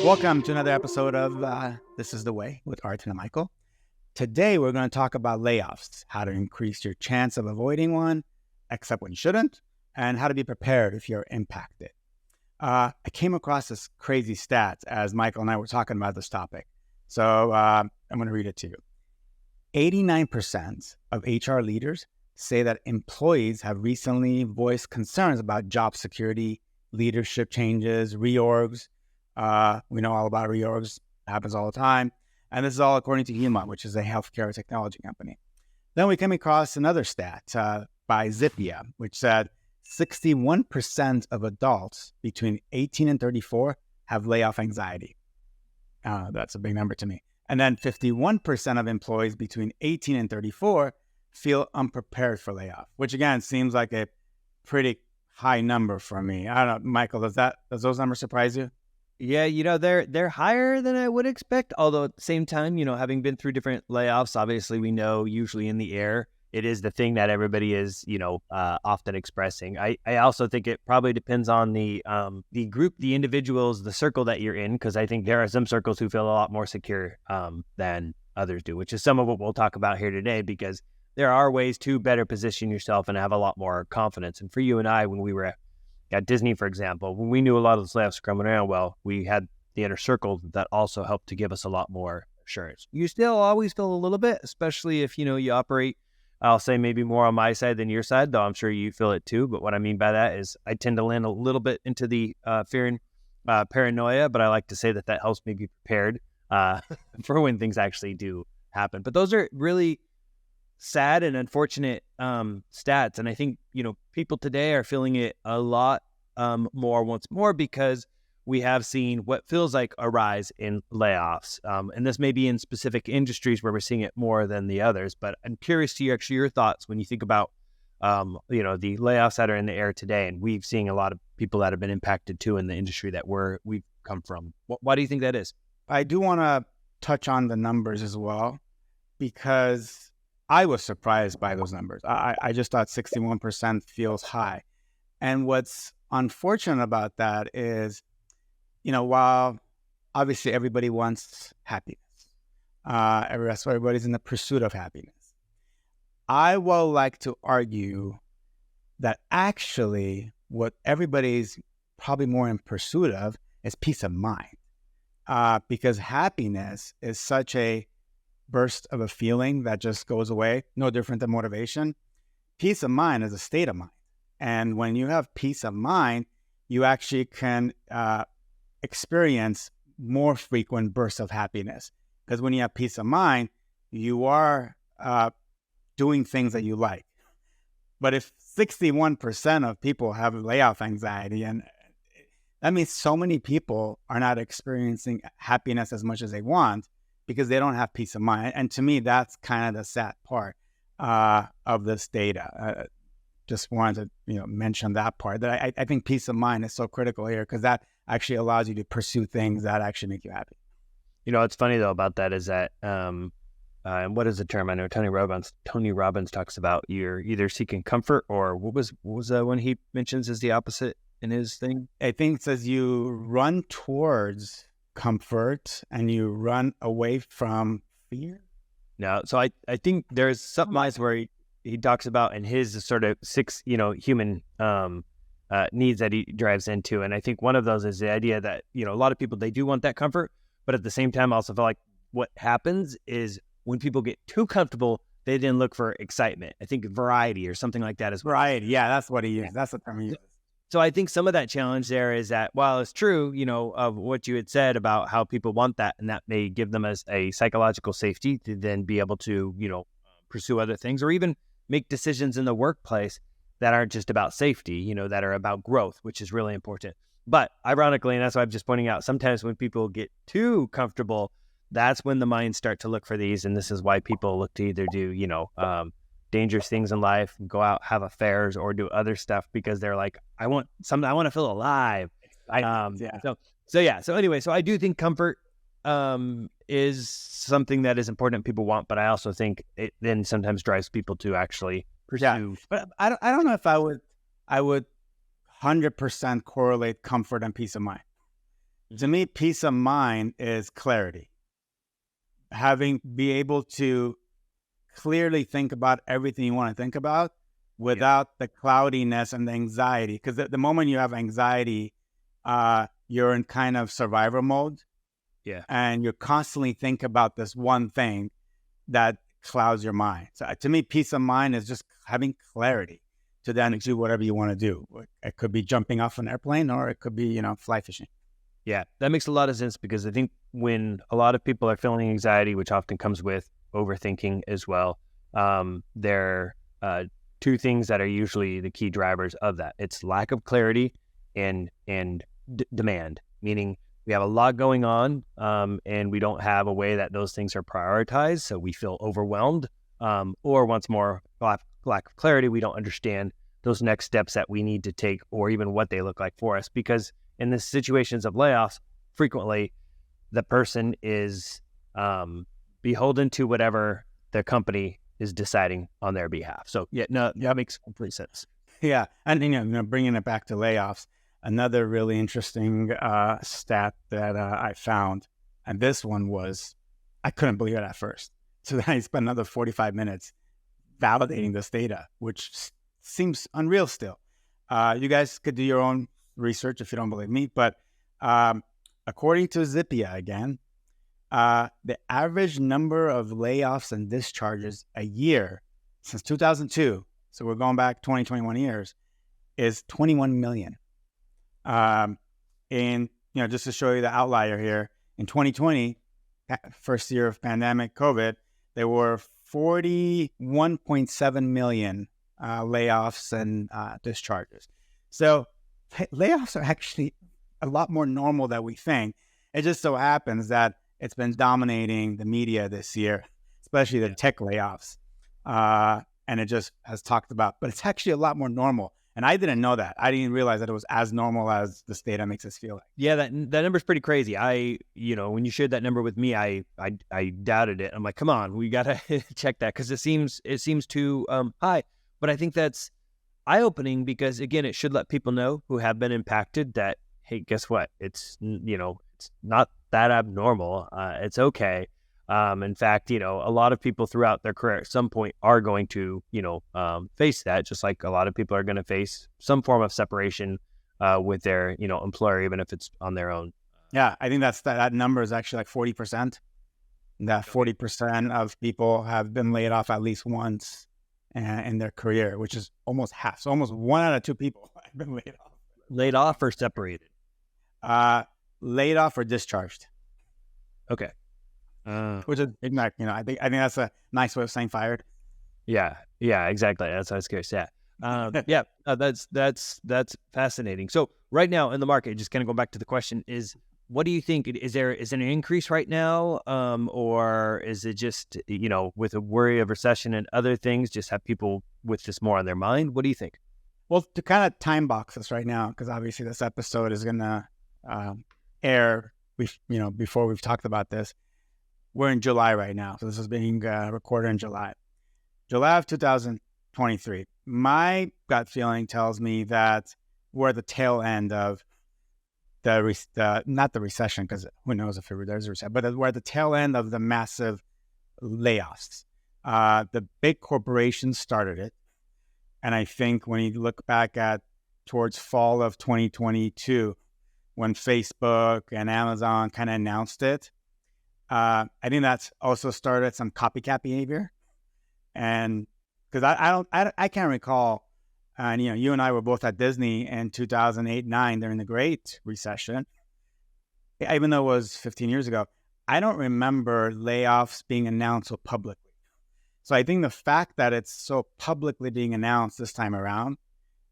Welcome to another episode of This is the Way with Artin and Michael. Today, we're going to talk about layoffs, how to increase your chance of avoiding one, except when you shouldn't, and how to be prepared if you're impacted. I came across this crazy stat as Michael and I were talking about this topic. So I'm going to read it to you. 89% of HR leaders say that employees have recently voiced concerns about job security, leadership changes, reorgs. We know all about reorgs, happens all the time. And this is all according to impat, which is a healthcare technology company. Then we came across another stat by Zippia, which said 61% of adults between 18 and 34 have layoff anxiety. That's a big number to me. And then 51% of employees between 18 and 34 feel unprepared for layoff, which again seems like a pretty high number for me. I don't know, Michael, does those numbers surprise you? Yeah, they're higher than I would expect. Although at the same time, having been through different layoffs, obviously we know usually in the air, it is the thing that everybody is, often expressing. I also think it probably depends on the group, the individuals, the circle that you're in, because I think there are some circles who feel a lot more secure than others do, which is some of what we'll talk about here today, because there are ways to better position yourself and have a lot more confidence. And for you and I, when we were at Disney, for example, when we knew a lot of those layoffs were coming around, well, we had the inner circle that also helped to give us a lot more assurance. You still always feel a little bit, especially if, you operate, I'll say maybe more on my side than your side, though I'm sure you feel it too. But what I mean by that is I tend to land a little bit into the fear and paranoia, but I like to say that helps me be prepared for when things actually do happen. But those are really sad and unfortunate stats. And I think, people today are feeling it a lot more once more, because we have seen what feels like a rise in layoffs. And this may be in specific industries where we're seeing it more than the others. But I'm curious to your thoughts when you think about, the layoffs that are in the air today. And we've seen a lot of people that have been impacted too in the industry that we've come from. Why do you think that is? I do want to touch on the numbers as well, because I was surprised by those numbers. I just thought 61% feels high. And what's unfortunate about that is, while obviously everybody wants happiness, everybody's in the pursuit of happiness, I will like to argue that actually what everybody's probably more in pursuit of is peace of mind, because happiness is such a burst of a feeling that just goes away, no different than motivation. Peace of mind is a state of mind. And when you have peace of mind, you actually can experience more frequent bursts of happiness. Because when you have peace of mind, you are doing things that you like. But if 61% of people have layoff anxiety, and that means so many people are not experiencing happiness as much as they want, because they don't have peace of mind. And to me, that's kind of the sad part of this data. Just wanted to mention that part, that I think peace of mind is so critical here, because that actually allows you to pursue things that actually make you happy. What's funny though about that is that, and what is the term? I know Tony Robbins talks about you're either seeking comfort, or what was one he mentions as the opposite in his thing? I think it says you run towards comfort and you run away from fear. No, so I think there's something else where he talks about in his sort of 6 human needs that he drives into, and I think one of those is the idea that a lot of people, they do want that comfort, but at the same time I also feel like what happens is when people get too comfortable, they then look for excitement. I think variety or something like that is variety. Yeah, that's what he used. That's the term he used. So I think some of that challenge there is that while it's true, of what you had said about how people want that, and that may give them as a psychological safety to then be able to, pursue other things, or even make decisions in the workplace that aren't just about safety, that are about growth, which is really important. But ironically, and that's why I'm just pointing out, sometimes when people get too comfortable, that's when the minds start to look for these. And this is why people look to either do, dangerous things in life, go out, have affairs, or do other stuff, because they're like, I want to feel alive. So anyway, I do think comfort is something that is important people want, but I also think it then sometimes drives people to actually pursue. Yeah, but I don't know if I would 100% correlate comfort and peace of mind. To me, peace of mind is clarity. Be able to clearly think about everything you want to think about without the cloudiness and the anxiety. Because the moment you have anxiety, you're in kind of survivor mode. Yeah. And you're constantly thinking about this one thing that clouds your mind. So to me, peace of mind is just having clarity to then do whatever you want to do. It could be jumping off an airplane, or it could be, fly fishing. Yeah, that makes a lot of sense, because I think when a lot of people are feeling anxiety, which often comes with overthinking as well, there are two things that are usually the key drivers of that. It's lack of clarity and demand, meaning we have a lot going on, and we don't have a way that those things are prioritized, so we feel overwhelmed. Or once more, lack of clarity, we don't understand those next steps that we need to take, or even what they look like for us. Because in the situations of layoffs, frequently the person is beholden to whatever their company is deciding on their behalf. So that makes complete sense. Yeah, and bringing it back to layoffs, another really interesting stat that I found, and this one was, I couldn't believe it at first. So then I spent another 45 minutes validating this data, which seems unreal still. You guys could do your own research if you don't believe me, but according to Zippia again, the average number of layoffs and discharges a year since 2002, so we're going back 21 years, is 21 million. And just to show you the outlier here, in 2020, first year of pandemic COVID, there were 41.7 million layoffs and discharges. So layoffs are actually a lot more normal than we think. It just so happens that it's been dominating the media this year, especially the tech layoffs. And it just has talked about, but it's actually a lot more normal. And I didn't know that. I didn't realize that it was as normal as this data makes us feel like. Yeah, that number's pretty crazy. When you shared that number with me, I doubted it. I'm like, come on, we gotta check that, because it seems too high. But I think that's eye-opening, because again, it should let people know who have been impacted that, hey, guess what? It's it's not that abnormal. It's okay. In fact, a lot of people throughout their career at some point are going to, face that, just like a lot of people are going to face some form of separation with their, employer, even if it's on their own. Yeah, I think that number is actually like 40%. That 40% of people have been laid off at least once in their career, which is almost half. So almost 1 out of 2 people have been laid off. Laid off or separated? Laid off or discharged. Okay. Which is, I think that's a nice way of saying fired. Yeah, exactly. That's what I was curious. Yeah. That's fascinating. So right now in the market, just kind of going back to the question, what do you think? Is there an increase right now? Or is it just, with a worry of recession and other things, just have people with this more on their mind? What do you think? Well, to kind of time box us right now, because obviously this episode is going to air, before we've talked about this. We're in July right now. So this is being recorded in July of 2023. My gut feeling tells me that we're at the tail end of not the recession, because who knows if there's a recession, but we're at the tail end of the massive layoffs. The big corporations started it. And I think when you look back towards fall of 2022, when Facebook and Amazon kind of announced it, I think that's also started some copycat behavior. And because I can't recall, and you and I were both at Disney in 2008-9 during the Great Recession. Even though it was 15 years ago, I don't remember layoffs being announced so publicly. So I think the fact that it's so publicly being announced this time around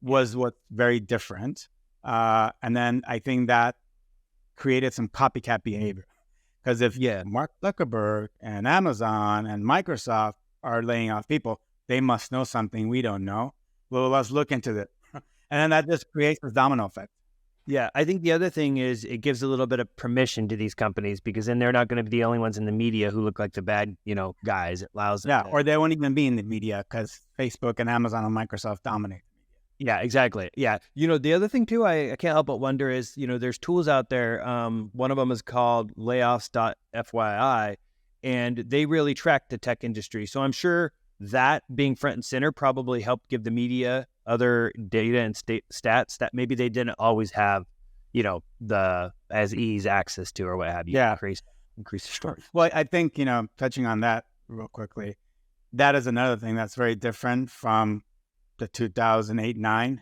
was what's very different. And then I think that created some copycat behavior. Because if Mark Zuckerberg and Amazon and Microsoft are laying off people, they must know something we don't know. Well, let's look into it. And then that just creates this domino effect. Yeah, I think the other thing is it gives a little bit of permission to these companies, because then they're not going to be the only ones in the media who look like the bad, guys. It allows them or they won't even be in the media, because Facebook and Amazon and Microsoft dominate the media. Yeah, exactly. Yeah. The other thing too, I can't help but wonder is, there's tools out there. One of them is called layoffs.fyi, and they really track the tech industry. So I'm sure that being front and center probably helped give the media other data and stats that maybe they didn't always have, the as ease access to or what have you. Yeah. Increase the story. Well, I think, touching on that real quickly, that is another thing that's very different from the 2008-9.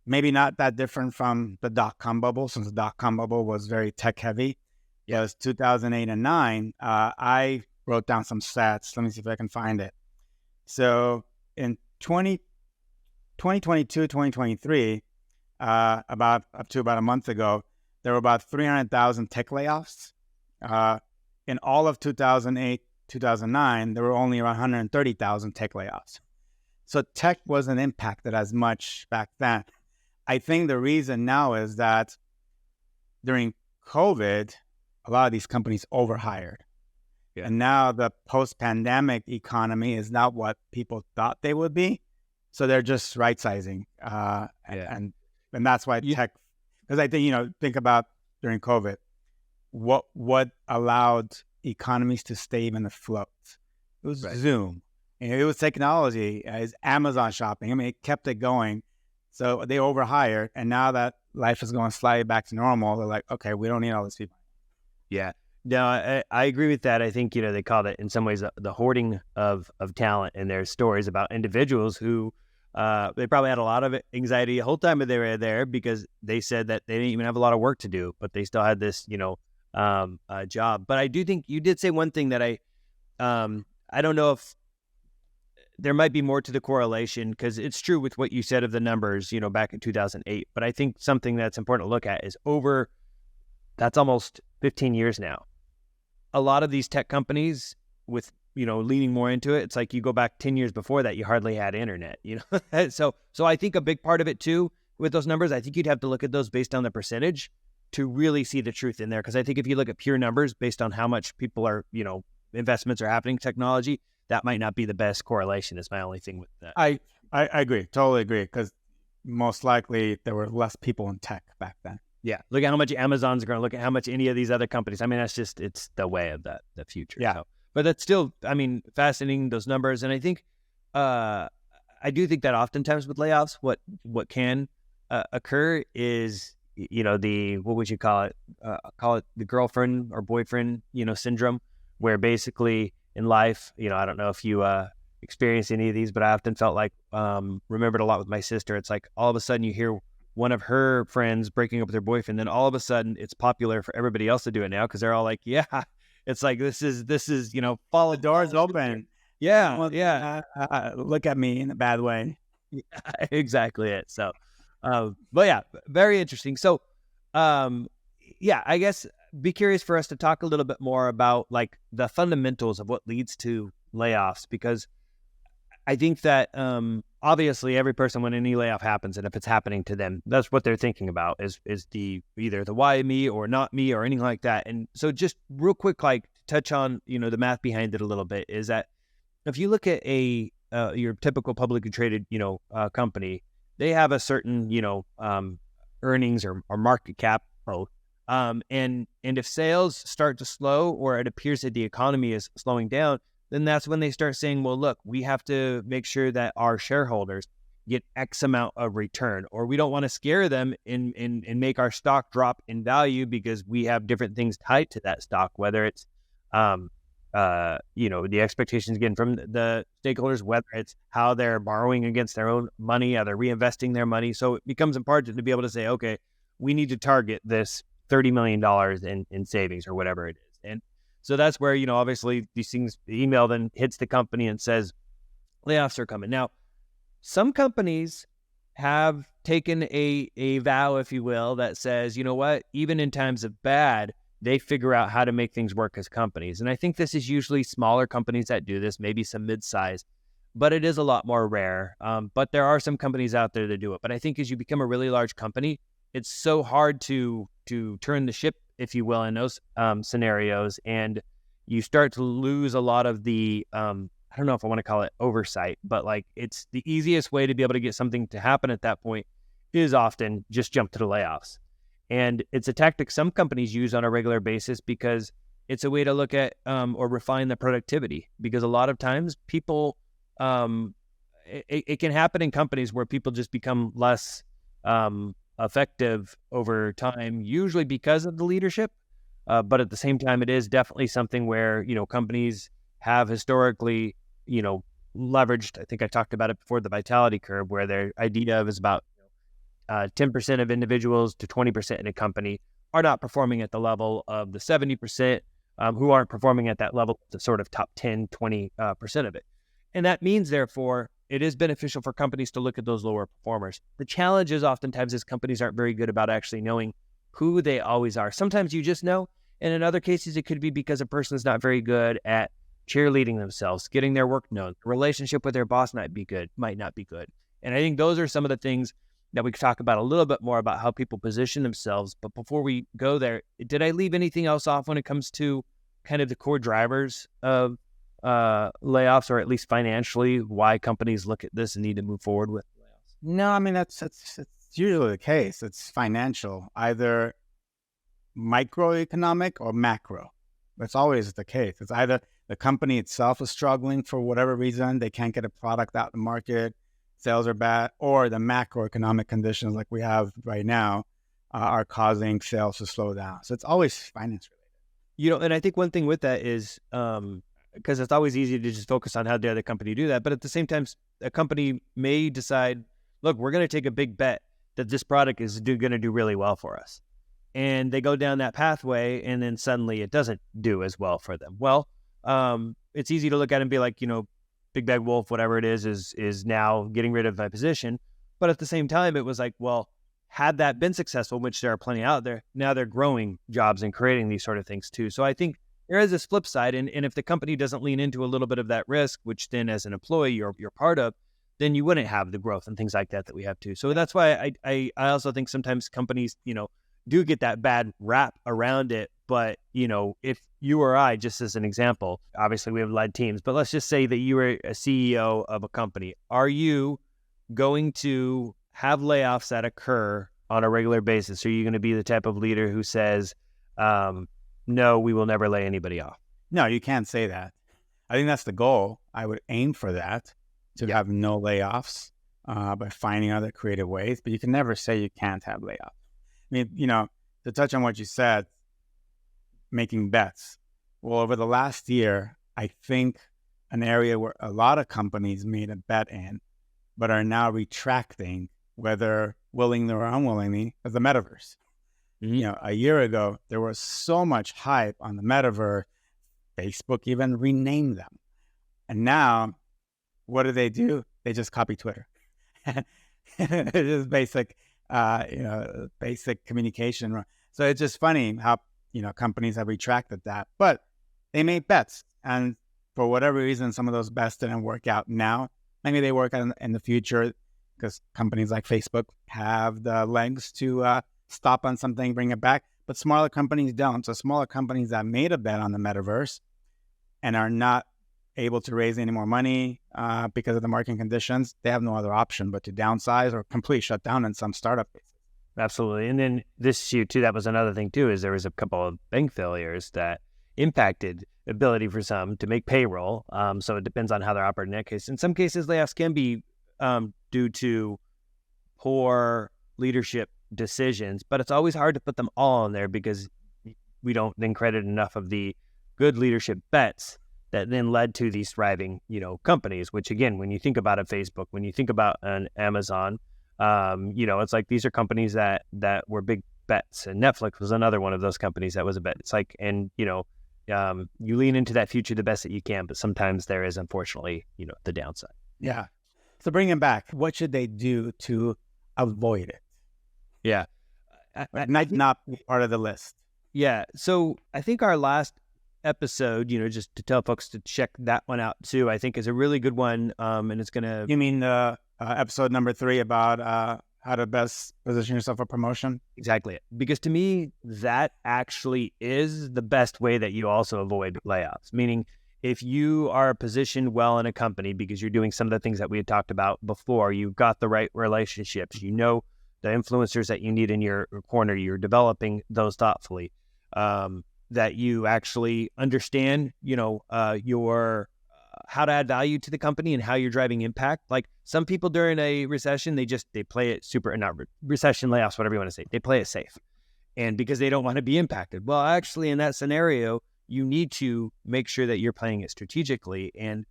Maybe not that different from the dot-com bubble, since the dot-com bubble was very tech-heavy. Yeah. It was 2008 and 9. I wrote down some stats. Let me see if I can find it. So in 2022, 2023, about a month ago, there were about 300,000 tech layoffs. In all of 2008, 2009, there were only around 130,000 tech layoffs. So tech wasn't impacted as much back then. I think the reason now is that during COVID, a lot of these companies overhired. Yeah. And now the post-pandemic economy is not what people thought they would be. So they're just right-sizing. And that's why tech, because I think, think about during COVID, what allowed economies to stay even afloat? It was Zoom. It was technology. It's Amazon shopping. it kept it going. So they overhired. And now that life is going slightly back to normal, they're like, okay, we don't need all these people. Yeah. No, I agree with that. I think, they call it in some ways the hoarding of talent. And there's stories about individuals who they probably had a lot of anxiety the whole time that they were there because they said that they didn't even have a lot of work to do, but they still had this, job. But I do think you did say one thing that I don't know if there might be more to the correlation, because it's true with what you said of the numbers, back in 2008. But I think something that's important to look at is that's almost 15 years now. A lot of these tech companies with, leaning more into it, it's like you go back 10 years before that, you hardly had internet, So I think a big part of it too, with those numbers, I think you'd have to look at those based on the percentage to really see the truth in there. Because I think if you look at pure numbers based on how much people are, investments are happening in technology, that might not be the best correlation is my only thing with that. I agree. Totally agree. Because most likely there were less people in tech back then. Yeah. Look at how much Amazon's going to look at how much any of these other companies. It's the way of the future. Yeah. So, but that's still, fascinating, those numbers. And I think, I do think that oftentimes with layoffs, what can occur is, what would you call it? Call it the girlfriend or boyfriend, syndrome, where basically in life, I don't know if you experience any of these, but I often felt like, remembered a lot with my sister. It's like all of a sudden you hear one of her friends breaking up with her boyfriend, then all of a sudden it's popular for everybody else to do it now because they're all like, yeah, it's like this is follow the doors open. Yeah, look at me in a bad way. Yeah, exactly it. So, but yeah, very interesting. So, I guess be curious for us to talk a little bit more about like the fundamentals of what leads to layoffs, because I think that obviously every person, when any layoff happens, and if it's happening to them, that's what they're thinking about is either the why me or not me or anything like that. And so just real quick, like touch on, the math behind it a little bit, is that if you look at your typical publicly traded, company, they have a certain, earnings or market cap both. And if sales start to slow, or it appears that the economy is slowing down, then that's when they start saying, well, look, we have to make sure that our shareholders get X amount of return, or we don't want to scare them and make our stock drop in value because we have different things tied to that stock, whether it's, the expectations again from the stakeholders, whether it's how they're borrowing against their own money, how they're reinvesting their money. So it becomes important to be able to say, okay, we need to target this $30 million in savings or whatever it is. And so that's where, obviously these things, the email then hits the company and says, layoffs are coming. Now, some companies have taken a vow, if you will, that says, you know what, even in times of bad, they figure out how to make things work as companies. And I think this is usually smaller companies that do this, maybe some mid-size, but it is a lot more rare. But there are some companies out there that do it. But I think as you become a really large company, it's so hard to turn the ship, if you will, in those scenarios. And you start to lose a lot of the I don't know if I want to call it oversight, but like it's the easiest way to be able to get something to happen at that point is often just jump to the layoffs. And it's a tactic some companies use on a regular basis because it's a way to look at or refine the productivity. Because a lot of times people, it can happen in companies where people just become less effective over time, usually because of the leadership. But at the same time, it is definitely something where, companies have historically, leveraged. I think I talked about it before, the vitality curve, where their idea of is about 10% of individuals to 20% in a company are not performing at the level of the 70% who aren't performing at that level, the sort of top 10, 20% of it. And that means, therefore, it is beneficial for companies to look at those lower performers. The challenge is oftentimes is companies aren't very good about actually knowing who they always are. Sometimes you just know, and in other cases, it could be because a person is not very good at cheerleading themselves, getting their work known. The relationship with their boss might not be good. And I think those are some of the things that we could talk about a little bit more about how people position themselves. But before we go there, did I leave anything else off when it comes to kind of the core drivers of layoffs, or at least financially, why companies look at this and need to move forward with layoffs? No, I mean, that's usually the case. It's financial, either microeconomic or macro. That's always the case. It's either the company itself is struggling for whatever reason, they can't get a product out in the market, sales are bad, or the macroeconomic conditions like we have right now are causing sales to slow down. So it's always finance related. And I think one thing with that is, because it's always easy to just focus on how dare the company do that. But at the same time, a company may decide, look, we're going to take a big bet that this product is going to do really well for us. And they go down that pathway, and then suddenly it doesn't do as well for them. Well, it's easy to look at it and be like, Big Bad Wolf, whatever it is now getting rid of my position. But at the same time, it was like, well, had that been successful, which there are plenty out there, now they're growing jobs and creating these sort of things too. So I think there is this flip side. And if the company doesn't lean into a little bit of that risk, which then as an employee you're part of, then you wouldn't have the growth and things like that we have too. So that's why I also think sometimes companies, do get that bad rap around it. But, if you or I, just as an example, obviously we have led teams, but let's just say that you were a CEO of a company. Are you going to have layoffs that occur on a regular basis? Are you going to be the type of leader who says, no, we will never lay anybody off? No, you can't say that. I think that's the goal. I would aim for that, to have no layoffs by finding other creative ways, but you can never say you can't have layoffs. I mean, to touch on what you said, making bets. Well, over the last year, I think an area where a lot of companies made a bet in, but are now retracting, whether willingly or unwillingly, is the metaverse. Mm-hmm. A year ago, there was so much hype on the metaverse. Facebook even renamed them. And now, what do? They just copy Twitter. It's just basic, basic communication. So it's just funny how, companies have retracted that, but they made bets. And for whatever reason, some of those bets didn't work out now. Maybe they work out in the future because companies like Facebook have the legs to stop on something, bring it back. But smaller companies don't. So smaller companies that made a bet on the metaverse and are not able to raise any more money because of the market conditions, they have no other option but to downsize or completely shut down in some startup cases. Absolutely. And then this year too, that was another thing too, is there was a couple of bank failures that impacted ability for some to make payroll. So it depends on how they're operating in that case. In some cases, layoffs can be due to poor leadership decisions, but it's always hard to put them all in there because we don't then credit enough of the good leadership bets that then led to these thriving, companies, which again, when you think about a Facebook, when you think about an Amazon, it's like these are companies that were big bets, and Netflix was another one of those companies that was a bet. It's like, and you lean into that future the best that you can, but sometimes there is unfortunately, the downside. Yeah. So bring it back. What should they do to avoid it? Yeah. Not be part of the list. Yeah. So I think our last episode, just to tell folks to check that one out too, I think is a really good one. And it's going to... You mean the episode number 3 about how to best position yourself for promotion? Exactly. Because to me, that actually is the best way that you also avoid layoffs. Meaning, if you are positioned well in a company because you're doing some of the things that we had talked about before, you've got the right relationships, you know the influencers that you need in your corner, you're developing those thoughtfully, that you actually understand, your how to add value to the company and how you're driving impact. Like some people during a recession, they play it super, not recession, layoffs, whatever you want to say, they play it safe. And because they don't want to be impacted. Well, actually in that scenario, you need to make sure that you're playing it strategically. And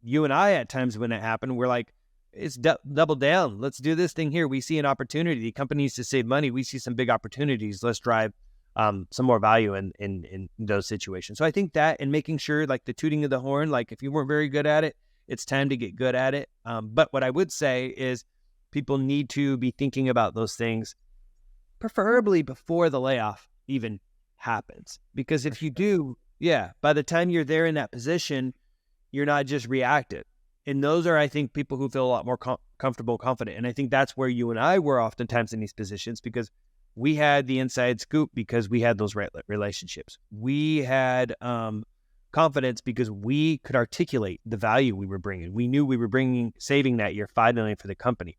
you and I, at times when it happened, we're like, it's double down. Let's do this thing here. We see an opportunity. The company needs to save money. We see some big opportunities. Let's drive some more value in those situations. So I think that, and making sure, like the tooting of the horn, like if you weren't very good at it, it's time to get good at it. But what I would say is people need to be thinking about those things, preferably before the layoff even happens. Because if you do, by the time you're there in that position, you're not just reactive. And those are, I think, people who feel a lot more comfortable, confident. And I think that's where you and I were oftentimes in these positions, because we had the inside scoop because we had those relationships. We had confidence because we could articulate the value we were bringing. We knew we were saving that year $5 million for the company.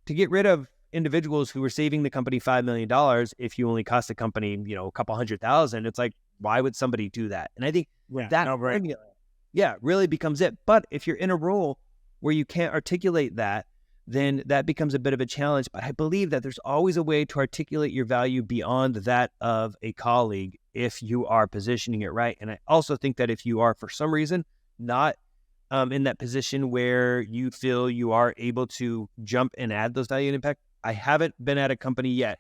To get rid of individuals who were saving the company $5 million, if you only cost the company, a couple $100,000, it's like, why would somebody do that? And I think that formula, really becomes it. But if you're in a role where you can't articulate that, then that becomes a bit of a challenge. But I believe that there's always a way to articulate your value beyond that of a colleague if you are positioning it right. And I also think that if you are, for some reason, not in that position where you feel you are able to jump and add those value and impact, I haven't been at a company yet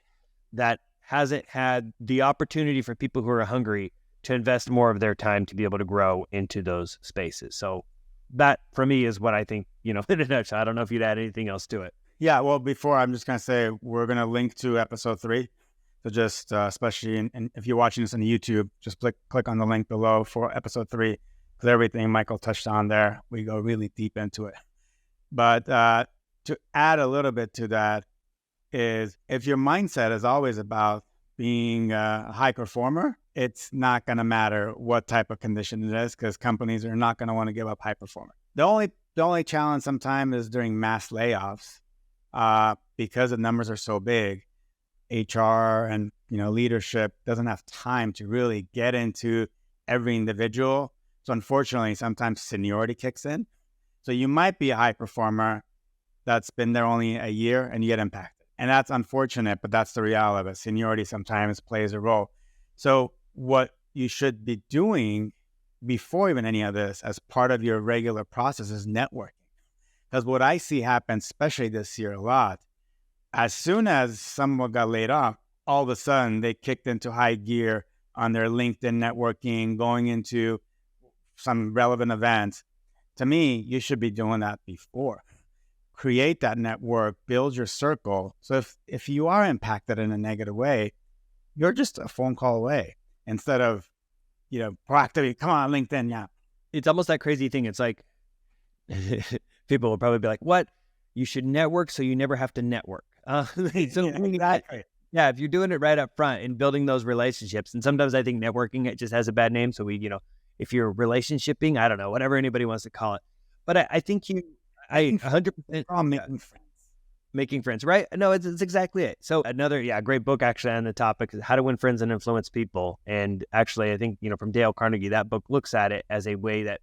that hasn't had the opportunity for people who are hungry to invest more of their time to be able to grow into those spaces. So that, for me, is what I think, in a nutshell. I don't know if you'd add anything else to it. Yeah, well, before, I'm just going to say we're going to link to episode 3. So just, especially if you're watching this on YouTube, just click on the link below for episode 3, because everything Michael touched on there, we go really deep into it. But to add a little bit to that is, if your mindset is always about being a high performer, it's not going to matter what type of condition it is, because companies are not going to want to give up high performer. The only challenge sometimes is during mass layoffs, because the numbers are so big. HR and leadership doesn't have time to really get into every individual. So unfortunately, sometimes seniority kicks in. So you might be a high performer that's been there only a year and you get impacted. And that's unfortunate, but that's the reality of it. Seniority sometimes plays a role. So what you should be doing before even any of this, as part of your regular process, is networking. Because what I see happen, especially this year a lot, as soon as someone got laid off, all of a sudden they kicked into high gear on their LinkedIn networking, going into some relevant events. To me, you should be doing that before. Create that network, build your circle. So if you are impacted in a negative way, you're just a phone call away, instead of, proactively, come on, LinkedIn, yeah. It's almost that crazy thing. It's like, people will probably be like, what? You should network so you never have to network. Exactly. Yeah, if you're doing it right up front and building those relationships, and sometimes I think networking, it just has a bad name. So if you're relationshiping, I don't know, whatever anybody wants to call it. But I think 100% making friends, right? No, it's exactly it. So another, great book actually on the topic is How to Win Friends and Influence People. And actually, I think, from Dale Carnegie, that book looks at it as a way that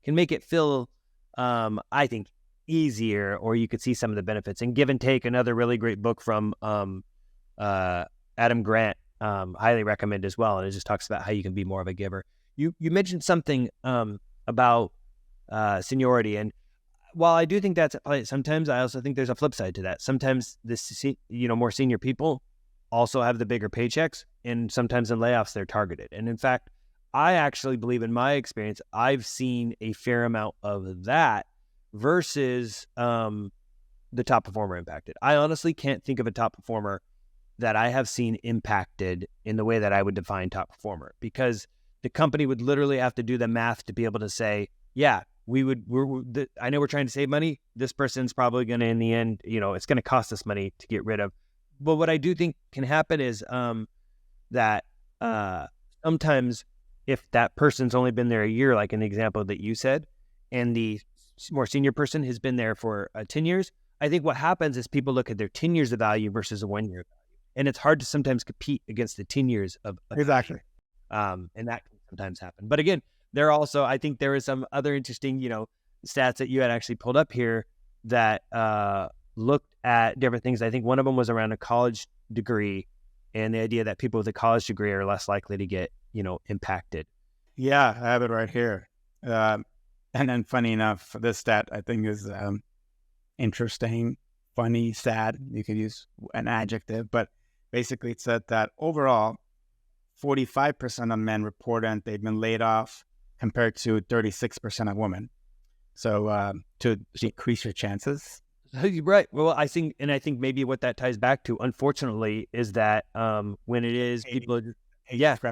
can make it feel, I think, easier, or you could see some of the benefits. And Give and Take, another really great book from Adam Grant, highly recommend as well. And it just talks about how you can be more of a giver. You mentioned something about seniority, and while I do think that's at play, sometimes I also think there's a flip side to that. Sometimes more senior people also have the bigger paychecks, and sometimes in layoffs they're targeted. And in fact, I actually believe, in my experience, I've seen a fair amount of that versus the top performer impacted. I honestly can't think of a top performer that I have seen impacted in the way that I would define top performer, because the company would literally have to do the math to be able to say, I know we're trying to save money. This person's probably going to, in the end, it's going to cost us money to get rid of. But what I do think can happen is that sometimes if that person's only been there a year, like in the example that you said, and the more senior person has been there for 10 years, I think what happens is people look at their 10 years of value versus a 1 year value. And it's hard to sometimes compete against the 10 years of Exactly. value. And that can sometimes happen. But again, I think there is some other interesting, stats that you had actually pulled up here that looked at different things. I think one of them was around a college degree and the idea that people with a college degree are less likely to get, impacted. Yeah, I have it right here. And then funny enough, this stat I think is interesting, funny, sad. You could use an adjective, but basically it said that overall, 45% of men reported they've been laid off compared to 36% of women. So to decrease your chances. Right. Well, I think maybe what that ties back to, unfortunately, is that when it is people,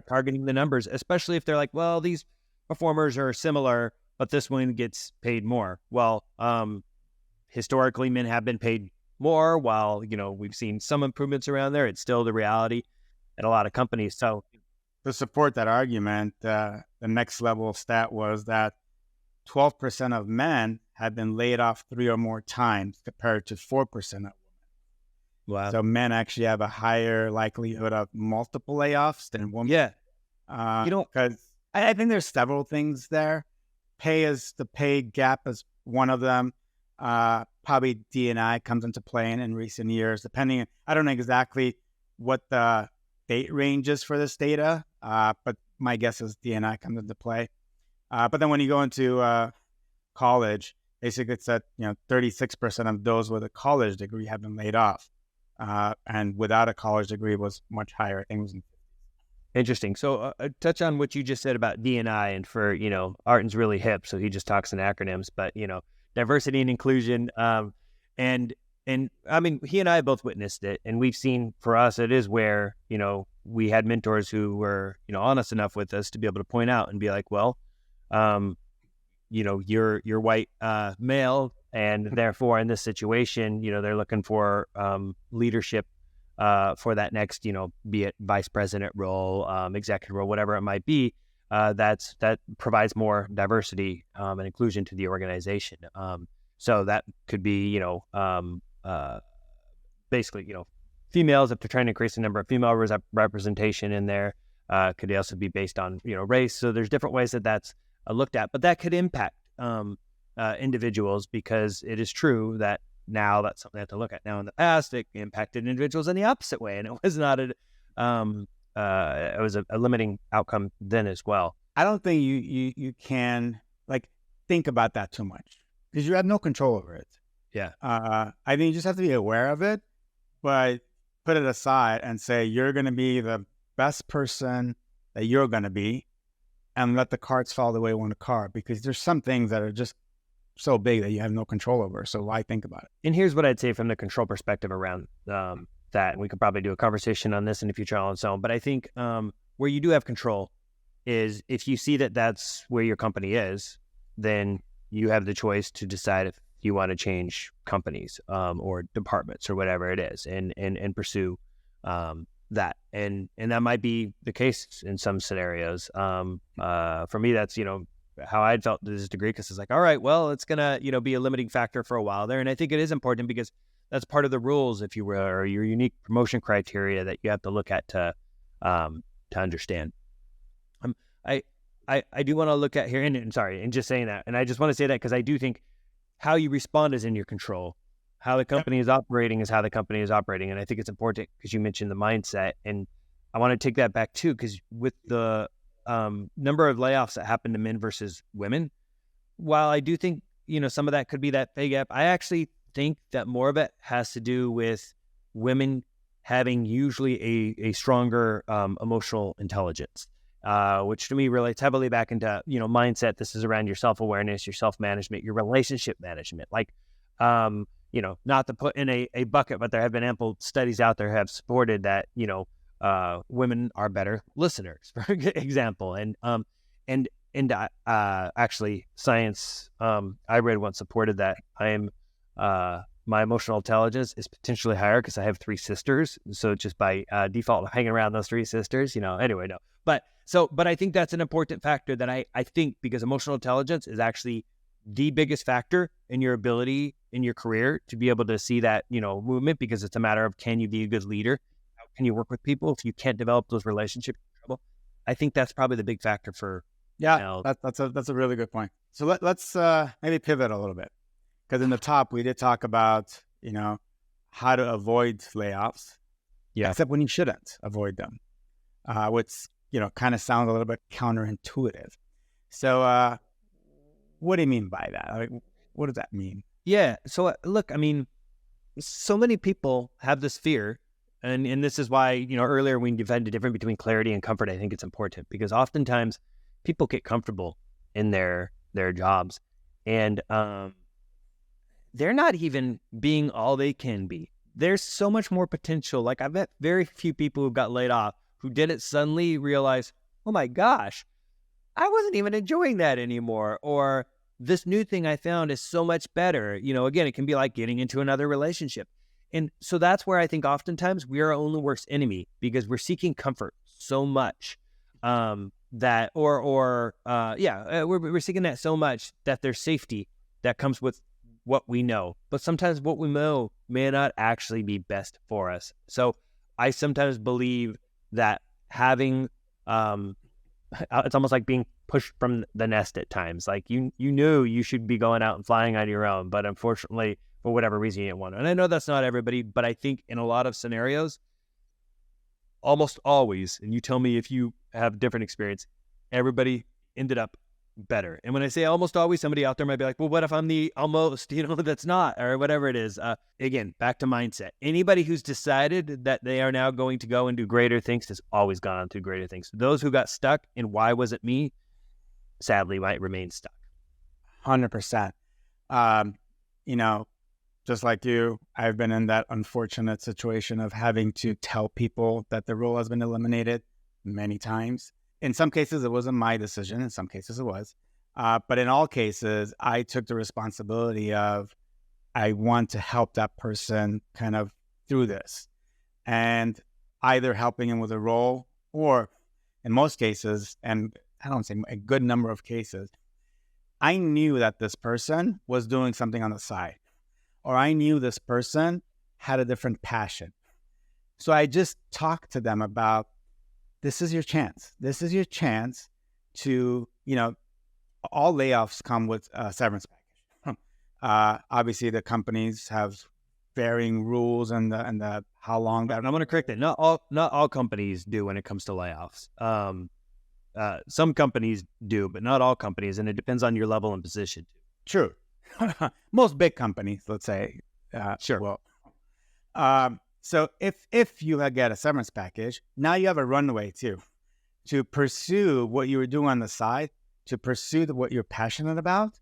targeting the numbers, especially if they're like, well, these performers are similar, but this one gets paid more. Well, historically, men have been paid more. While we've seen some improvements around there, it's still the reality at a lot of companies. So to support that argument, the next level stat was that 12% of men had been laid off 3 or more times compared to 4% of women. Wow. So men actually have a higher likelihood of multiple layoffs than women. Yeah. Because I think there's several things there. The pay gap is one of them. Probably D&I comes into play in recent years, depending. I don't know exactly what the date range is for this data, but my guess is D&I comes into play. But then when you go into college, basically it's that 36% of those with a college degree have been laid off, and without a college degree was much higher. I think it was interesting. So touch on what you just said about D&I, and for Artin's really hip, so he just talks in acronyms. But diversity and inclusion, and I mean, he and I both witnessed it, and we've seen, for us, it is where we had mentors who were honest enough with us to be able to point out and be like, well, you're white male, and therefore in this situation, they're looking for leadership for that next, be it vice president role, executive role, whatever it might be. That provides more diversity and inclusion to the organization. So that could be, basically, females, if they're trying to increase the number of female representation in there. Could also be based on race. So there's different ways that's looked at, but that could impact individuals, because it is true that now that's something they have to look at. Now in the past, it impacted individuals in the opposite way, and it was not it was a limiting outcome then as well. I don't think you can think about that too much, because you have no control over it. Yeah. I think you just have to be aware of it, but put it aside and say you're going to be the best person that you're going to be, and let the cards fall the way you want the card, because there's some things that are just so big that you have no control over. So why think about it? And here's what I'd say from the control perspective around that. And we could probably do a conversation on this in the future on its own. But I think where you do have control is if you see that that's where your company is, then you have the choice to decide if you want to change companies or departments or whatever it is, and pursue that. And that might be the case in some scenarios. For me, that's, how I'd felt to this degree, because it's like, all right, well, it's going to, be a limiting factor for a while there. And I think it is important, because that's part of the rules, if you will, or your unique promotion criteria that you have to look at to understand. I do want to look at here, and just saying that, and I just want to say that because I do think how you respond is in your control. How the company is operating is how the company is operating. And I think it's important because you mentioned the mindset. And I want to take that back too, because with the number of layoffs that happen to men versus women, while I do think, some of that could be that pay gap, I actually think that more of it has to do with women having usually a stronger emotional intelligence, which to me relates heavily back into, mindset. This is around your self-awareness, your self-management, your relationship management. Not to put in a bucket, but there have been ample studies out there have supported that, women are better listeners, for example. And actually science, I read once supported that. I am my emotional intelligence is potentially higher because I have 3 sisters. So just by default, I'm hanging around those 3 sisters, anyway, no. But I think that's an important factor that I think, because emotional intelligence is actually the biggest factor in your ability in your career to be able to see that, movement, because it's a matter of, can you be a good leader? How can you work with people? If you can't develop those relationships, you're in trouble. I think that's probably the big factor for. Yeah, that's a really good point. So let's maybe pivot a little bit, because in the top we did talk about how to avoid layoffs, except when you shouldn't avoid them, which kind of sounds a little bit counterintuitive. So what do you mean by that? Like, what does that mean? Yeah. So look, I mean, so many people have this fear, and this is why earlier when you defined the difference between clarity and comfort, I think it's important, because oftentimes people get comfortable in their jobs, and they're not even being all they can be. There's so much more potential. Like, I've met very few people who got laid off who didn't suddenly realize, oh my gosh, I wasn't even enjoying that anymore. Or this new thing I found is so much better. Again, it can be like getting into another relationship. And so that's where I think oftentimes we are our own worst enemy, because we're seeking comfort so much that, we're seeking that so much that there's safety that comes with what we know. But sometimes what we know may not actually be best for us. So I sometimes believe that having, it's almost like being pushed from the nest at times. Like you knew you should be going out and flying on your own, but unfortunately, for whatever reason, you didn't want to. And I know that's not everybody, but I think in a lot of scenarios, almost always, and you tell me if you have different experience, everybody ended up better. And when I say almost always, somebody out there might be like, well, what if I'm the almost, that's not, or whatever it is. Again, back to mindset. Anybody who's decided that they are now going to go and do greater things has always gone on to greater things. Those who got stuck in why was it me, sadly might remain stuck. 100%. Just like you, I've been in that unfortunate situation of having to tell people that the role has been eliminated many times. In some cases, it wasn't my decision. In some cases, it was. But in all cases, I took the responsibility of, I want to help that person kind of through this. And either helping him with a role, or in most cases, and I don't say a good number of cases, I knew that this person was doing something on the side, or I knew this person had a different passion. So I just talked to them about, this is your chance. This is your chance to, all layoffs come with a severance package. Obviously, the companies have varying rules and the how long that. I'm going to correct that. Not all companies do when it comes to layoffs. Some companies do, but not all companies, and it depends on your level and position too. True. Most big companies, let's say, sure. Well, so if you get a severance package, now you have a runway too, to pursue what you were doing on the side, to pursue what you're passionate about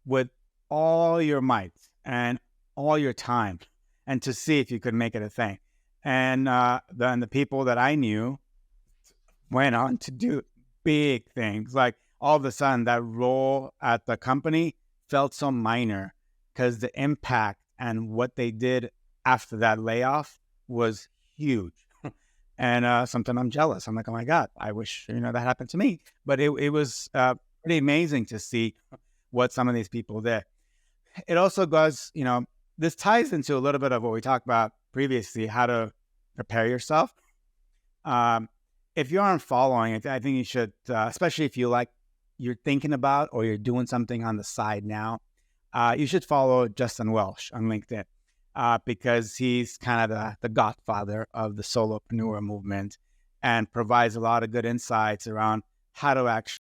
with all your might and all your time, and to see if you could make it a thing. And then the people that I knew went on to do big things. Like all of a sudden, that role at the company felt so minor because the impact and what they did after that layoff was huge. And sometimes I'm jealous. I'm like, oh my God, I wish, that happened to me. But it was pretty amazing to see what some of these people did. It also goes, this ties into a little bit of what we talked about previously, how to prepare yourself. If you aren't following it, I think you should, especially if you're thinking about or you're doing something on the side now, you should follow Justin Welsh on LinkedIn. Because he's kind of the godfather of the solopreneur movement and provides a lot of good insights around how to actually